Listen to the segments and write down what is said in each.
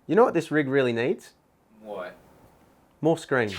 You know what this rig really needs? What? More screens.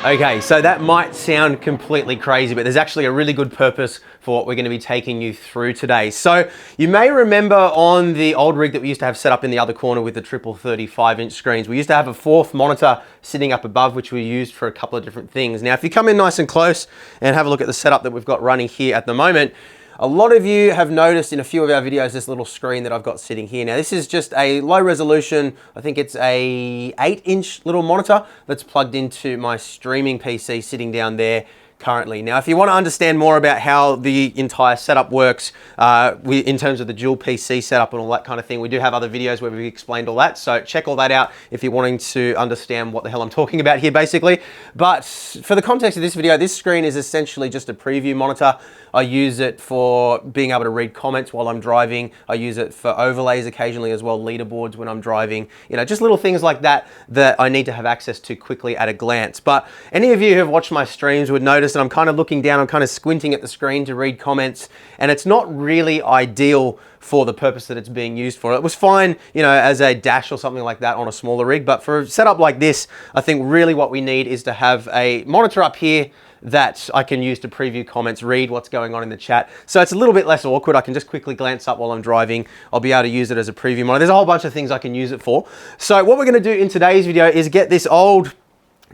Okay, so that might sound completely crazy, but there's actually a really good purpose for what we're going to be taking you through today. So you may remember on the old rig that we used to have set up in the other corner with the triple 35-inch screens, we used to have a fourth monitor sitting up above, which we used for a couple of different things. Now, if you come in nice and close and have a look at the setup that we've got running here at the moment, a lot of you have noticed in a few of our videos this little screen that I've got sitting here. Now this is just a low resolution, I think it's a 8-inch little monitor that's plugged into my streaming PC sitting down there currently. Now, if you want to understand more about how the entire setup works in terms of the dual PC setup and all that kind of thing, we do have other videos where we've explained all that. So check all that out if you're wanting to understand what the hell I'm talking about here, basically. But for the context of this video, this screen is essentially just a preview monitor. I use it for being able to read comments while I'm driving. I use it for overlays occasionally as well, leaderboards when I'm driving. You know, just little things like that that I need to have access to quickly at a glance. But any of you who have watched my streams would notice that I'm kind of looking down, I'm kind of squinting at the screen to read comments, and it's not really ideal for the purpose that it's being used for. It was fine, you know, as a dash or something like that on a smaller rig, but for a setup like this, I think really what we need is to have a monitor up here that I can use to preview comments, read what's going on in the chat. So it's a little bit less awkward. I can just quickly glance up while I'm driving. I'll be able to use it as a preview monitor. There's a whole bunch of things I can use it for. So what we're gonna do in today's video is get this old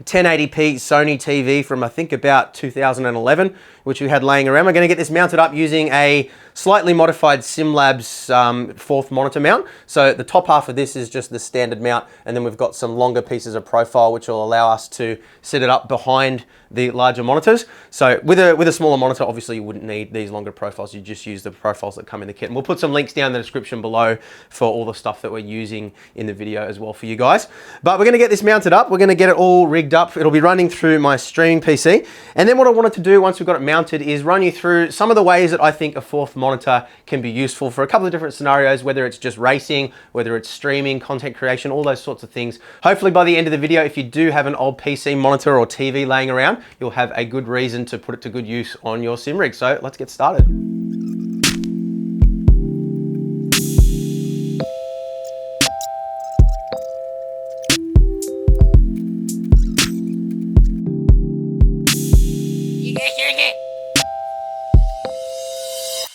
1080p Sony TV from I think about 2011, which we had laying around. We're going to get this mounted up using a slightly modified SimLabs fourth monitor mount. So the top half of this is just the standard mount, and then we've got some longer pieces of profile which will allow us to set it up behind the larger monitors. So with a smaller monitor, obviously you wouldn't need these longer profiles. You just use the profiles that come in the kit. And we'll put some links down in the description below for all the stuff that we're using in the video as well for you guys. But we're going to get this mounted up. We're going to get it all rigged up. It'll be running through my streaming PC. And then what I wanted to do once we've got it mounted is run you through some of the ways that I think a fourth monitor can be useful for a couple of different scenarios, whether it's just racing, whether it's streaming, content creation, all those sorts of things. Hopefully by the end of the video, if you do have an old PC monitor or TV laying around, you'll have a good reason to put it to good use on your sim rig. So let's get started.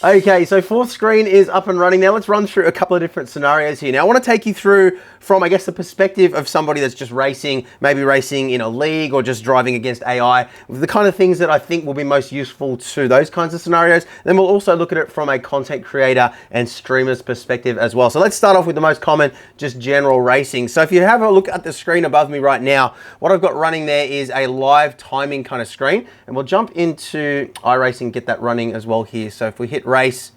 Okay, so fourth screen is up and running now. Let's run through a couple of different scenarios here. Now, I want to take you through from, I guess, the perspective of somebody that's just racing, maybe racing in a league or just driving against AI, the kind of things that I think will be most useful to those kinds of scenarios. Then we'll also look at it from a content creator and streamer's perspective as well. So let's start off with the most common, just general racing. So if you have a look at the screen above me right now, what I've got running there is a live timing kind of screen, and we'll jump into iRacing, get that running as well here. So if we hit race,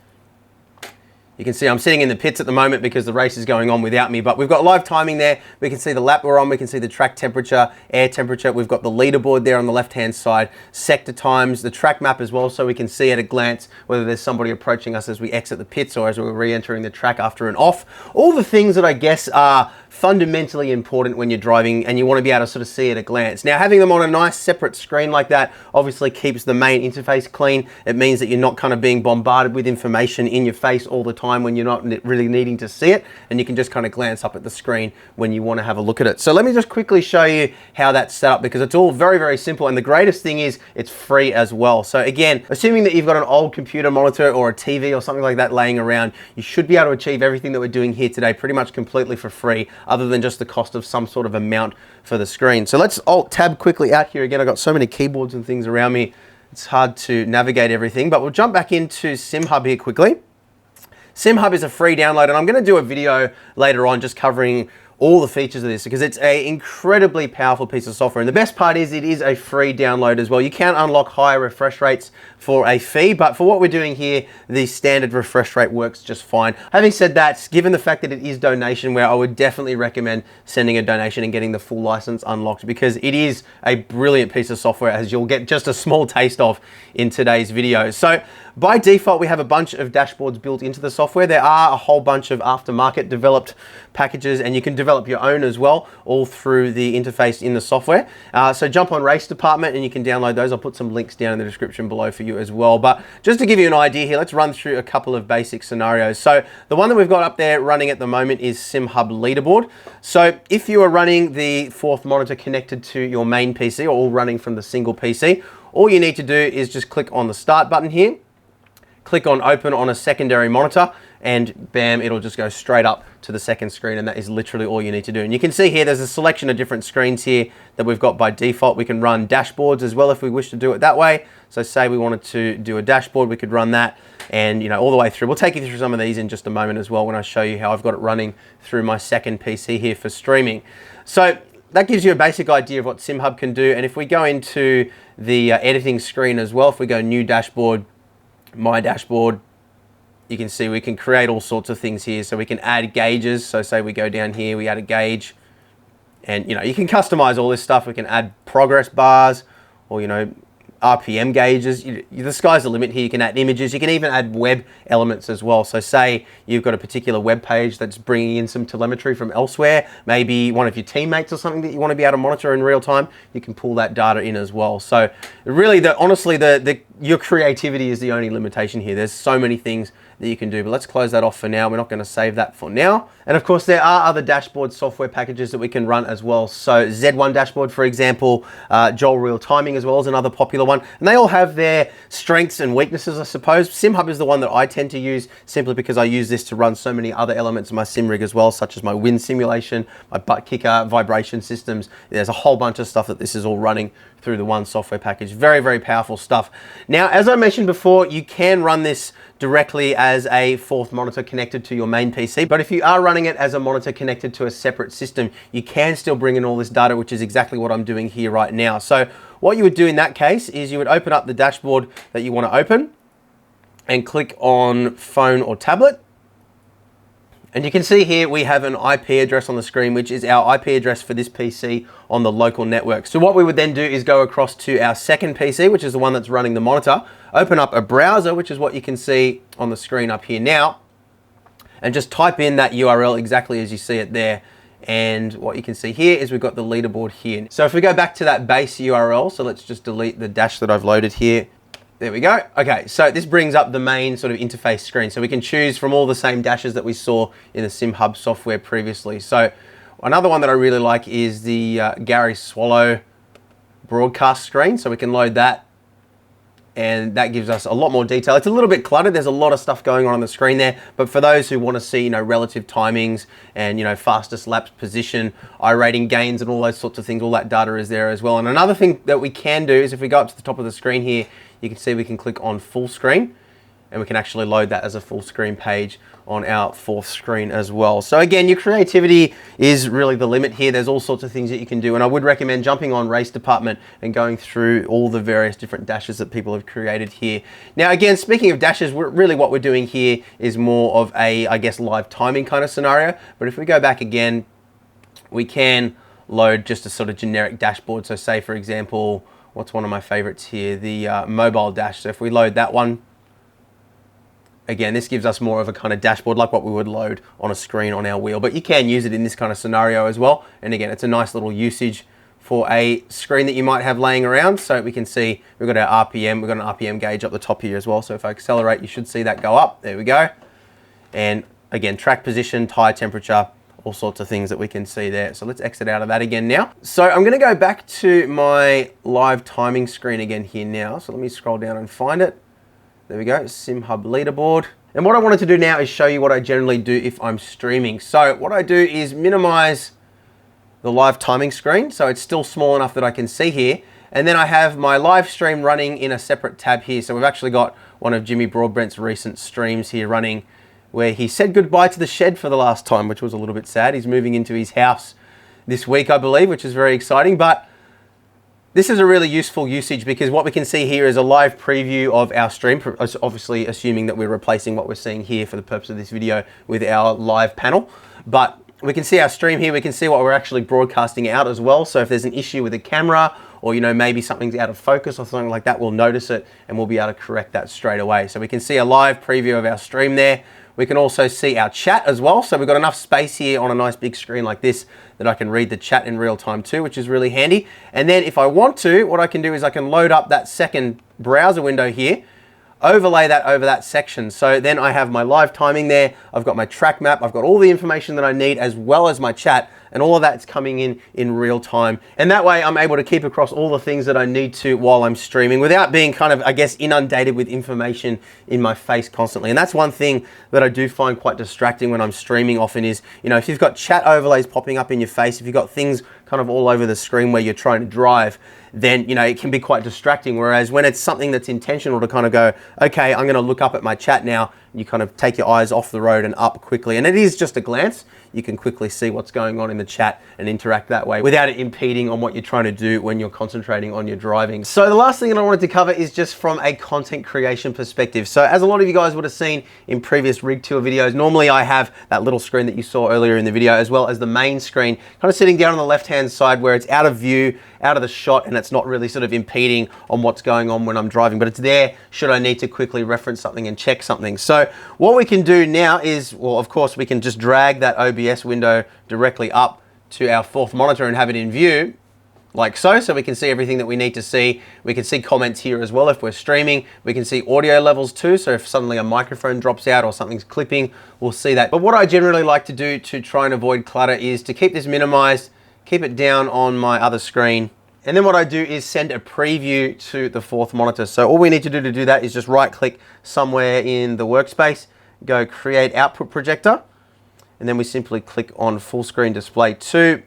you can see I'm sitting in the pits at the moment because the race is going on without me, but we've got live timing there. We can see the lap we're on, we can see the track temperature, air temperature. We've got the leaderboard there on the left-hand side, sector times, the track map as well, so we can see at a glance whether there's somebody approaching us as we exit the pits or as we're re-entering the track after an off. All the things that I guess are fundamentally important when you're driving and you want to be able to sort of see at a glance. Now, having them on a nice separate screen like that obviously keeps the main interface clean. It means that you're not kind of being bombarded with information in your face all the time when you're not really needing to see it, and you can just kind of glance up at the screen when you want to have a look at it. So let me just quickly show you how that's set up, because it's all very, very simple, and the greatest thing is it's free as well. So again, assuming that you've got an old computer monitor or a TV or something like that laying around, you should be able to achieve everything that we're doing here today pretty much completely for free, other than just the cost of some sort of a mount for the screen. So let's Alt-Tab quickly out here again. I've got so many keyboards and things around me, it's hard to navigate everything, but we'll jump back into SimHub here quickly. SimHub is a free download, and I'm going to do a video later on just covering all the features of this, because it's an incredibly powerful piece of software. And the best part is it is a free download as well. You can unlock higher refresh rates for a fee, but for what we're doing here, the standard refresh rate works just fine. Having said that, given the fact that it is donationware, I would definitely recommend sending a donation and getting the full license unlocked, because it is a brilliant piece of software, as you'll get just a small taste of in today's video. So by default, we have a bunch of dashboards built into the software. There are a whole bunch of aftermarket developed packages, and you can develop your own as well, all through the interface in the software. So jump on Race Department and you can download those. I'll put some links down in the description below for you as well. But just to give you an idea here, let's run through a couple of basic scenarios. So the one that we've got up there running at the moment is SimHub Leaderboard. So if you are running the fourth monitor connected to your main PC, or all running from the single PC, all you need to do is just click on the Start button here, click on Open on a secondary monitor, and bam, it'll just go straight up to the second screen, and that is literally all you need to do. And you can see here, there's a selection of different screens here that we've got by default. We can run dashboards as well if we wish to do it that way. So say we wanted to do a dashboard, we could run that, and all the way through. We'll take you through some of these in just a moment as well when I show you how I've got it running through my second PC here for streaming. So that gives you a basic idea of what SimHub can do. And if we go into the editing screen as well, if we go New Dashboard, My Dashboard, you can see we can create all sorts of things here. So we can add gauges. So say we go down here, we add a gauge, and you can customize all this stuff. We can add progress bars, or RPM gauges. The sky's the limit here. You can add images. You can even add web elements as well. So say you've got a particular web page that's bringing in some telemetry from elsewhere, maybe one of your teammates or something that you want to be able to monitor in real time, you can pull that data in as well. So really, honestly, your creativity is the only limitation here. There's so many things that you can do, but let's close that off for now. We're not going to save that for now. And of course, there are other dashboard software packages that we can run as well. So Z1 Dashboard, for example, Joel Real Timing as well is another popular one. And they all have their strengths and weaknesses, I suppose. SimHub is the one that I tend to use simply because I use this to run so many other elements of my sim rig as well, such as my wind simulation, my butt kicker, vibration systems. There's a whole bunch of stuff that this is all running through the one software package. Very, very powerful stuff. Now, as I mentioned before, you can run this directly as a fourth monitor connected to your main PC. But if you are running it as a monitor connected to a separate system, you can still bring in all this data, which is exactly what I'm doing here right now. So what you would do in that case is you would open up the dashboard that you want to open and click on phone or tablet. And you can see here we have an IP address on the screen, which is our IP address for this PC on the local network. So what we would then do is go across to our second PC, which is the one that's running the monitor, open up a browser, which is what you can see on the screen up here now, and just type in that URL exactly as you see it there. And what you can see here is we've got the leaderboard here. So if we go back to that base URL, so let's just delete the dash that I've loaded here. There we go. Okay, so this brings up the main sort of interface screen. So we can choose from all the same dashes that we saw in the SimHub software previously. So another one that I really like is the Gary Swallow broadcast screen. So we can load that, and that gives us a lot more detail. It's a little bit cluttered. There's a lot of stuff going on the screen there, but for those who want to see, relative timings and, fastest laps position, iRating gains and all those sorts of things, all that data is there as well. And another thing that we can do is if we go up to the top of the screen here, you can see we can click on full screen, and we can actually load that as a full screen page on our fourth screen as well. So again, your creativity is really the limit here. There's all sorts of things that you can do, and I would recommend jumping on Race Department and going through all the various different dashes that people have created here. Now again, speaking of dashes, really what we're doing here is more of a, I guess, live timing kind of scenario. But if we go back again, we can load just a sort of generic dashboard. So say, for example, what's one of my favorites here? The mobile dash. So if we load that one, again, this gives us more of a kind of dashboard like what we would load on a screen on our wheel, but you can use it in this kind of scenario as well. And again, it's a nice little usage for a screen that you might have laying around. So we can see we've got our RPM, we've got an RPM gauge up the top here as well. So if I accelerate, you should see that go up. There we go. And again, track position, tire temperature, all sorts of things that we can see there. So let's exit out of that again now. So I'm gonna go back to my live timing screen again here now. So let me scroll down and find it. There we go, SimHub Leaderboard. And what I wanted to do now is show you what I generally do if I'm streaming. So what I do is minimize the live timing screen so it's still small enough that I can see here. And then I have my live stream running in a separate tab here. So we've actually got one of Jimmy Broadbent's recent streams here running where he said goodbye to the shed for the last time, which was a little bit sad. He's moving into his house this week, I believe, which is very exciting. But this is a really useful usage because what we can see here is a live preview of our stream, obviously assuming that we're replacing what we're seeing here for the purpose of this video with our live panel. But we can see our stream here, we can see what we're actually broadcasting out as well. So if there's an issue with the camera or you know, maybe something's out of focus or something like that, we'll notice it and we'll be able to correct that straight away. So we can see a live preview of our stream there. We can also see our chat as well. So we've got enough space here on a nice big screen like this that I can read the chat in real time too, which is really handy. And then if I want to, what I can do is I can load up that second browser window here, overlay that over that section. So then I have my live timing there. I've got my track map. I've got all the information that I need as well as my chat, and all of that's coming in real time. And that way I'm able to keep across all the things that I need to while I'm streaming without being kind of, I guess, inundated with information in my face constantly. And that's one thing that I do find quite distracting when I'm streaming often is, you know, if you've got chat overlays popping up in your face, if you've got things kind of all over the screen where you're trying to drive, then, you know, it can be quite distracting. Whereas when it's something that's intentional to kind of go, okay, I'm going to look up at my chat now, you kind of take your eyes off the road and up quickly. And it is just a glance. You can quickly see what's going on in the chat and interact that way without it impeding on what you're trying to do when you're concentrating on your driving. So the last thing that I wanted to cover is just from a content creation perspective. So as a lot of you guys would have seen in previous rig tour videos, normally I have that little screen that you saw earlier in the video, as well as the main screen kind of sitting down on the left-hand side where it's out of view, out of the shot, and it's not really sort of impeding on what's going on when I'm driving, but it's there should I need to quickly reference something and check something. So what we can do now is, well, of course, we can just drag that OBS window directly up to our fourth monitor and have it in view like so we can see everything that we need to see. We can see comments here as well if we're streaming. We can see audio levels too, so if suddenly a microphone drops out or something's clipping, we'll see that. But what I generally like to do to try and avoid clutter is to keep this minimized, keep it down on my other screen, and then what I do is send a preview to the fourth monitor. So all we need to do that is just right click somewhere in the workspace, go create output projector, and then we simply click on full screen display 2.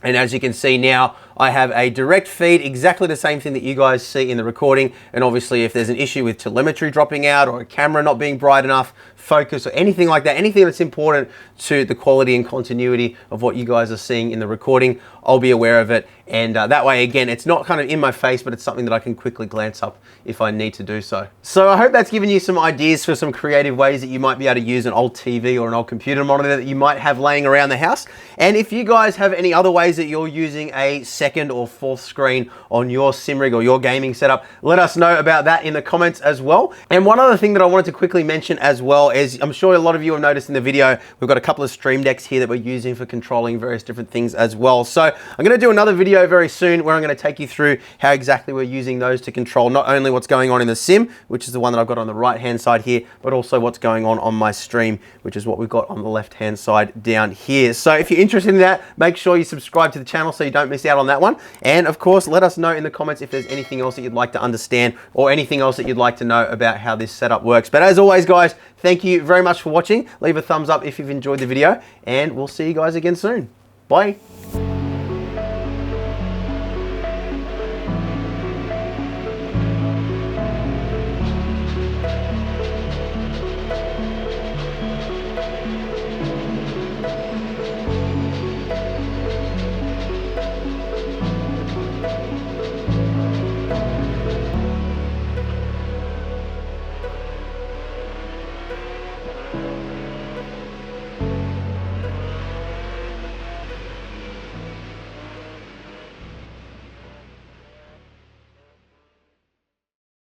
And as you can see now, I have a direct feed, exactly the same thing that you guys see in the recording. And obviously if there's an issue with telemetry dropping out or a camera not being bright enough, focus or anything like that, anything that's important to the quality and continuity of what you guys are seeing in the recording, I'll be aware of it. And that way, again, it's not kind of in my face, but it's something that I can quickly glance up if I need to do so. So I hope that's given you some ideas for some creative ways that you might be able to use an old TV or an old computer monitor that you might have laying around the house. And if you guys have any other ways that you're using a second or fourth screen on your sim rig or your gaming setup, let us know about that in the comments as well. And one other thing that I wanted to quickly mention as well is, I'm sure a lot of you have noticed in the video, we've got a couple of stream decks here that we're using for controlling various different things as well. So I'm going to do another video very soon where I'm going to take you through how exactly we're using those to control not only what's going on in the sim, which is the one that I've got on the right hand side here, but also what's going on my stream, which is what we've got on the left hand side down here. So if you're interested in that, make sure you subscribe to the channel so you don't miss out on that one. And of course, let us know in the comments if there's anything else that you'd like to understand or anything else that you'd like to know about how this setup works. But as always, guys, thank you very much for watching. Leave a thumbs up if you've enjoyed the video, and we'll see you guys again soon. Bye.